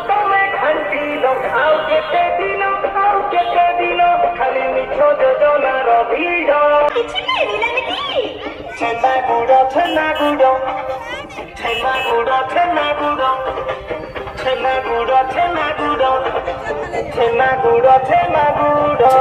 ତମେ ଘାଣ୍ଟିଲ ଆଉ କେତେ ଦିନ ଖାଲି ମିଛ ଯୋଜନାର ଭିଡ଼ କିଛି ମିଳିଲାନି କି? ଛେନା ଗୁଡ଼ ଛେନା ଗୁଡ଼ ଛେନା ଗୁଡ଼ ଛେନା ଗୁଡ଼ ଛେନା ଗୁଡ଼ ଛେନା ଗୁଡ଼ ଛେନା ଗୁଡ଼ ଛେନା ଗୁଡ଼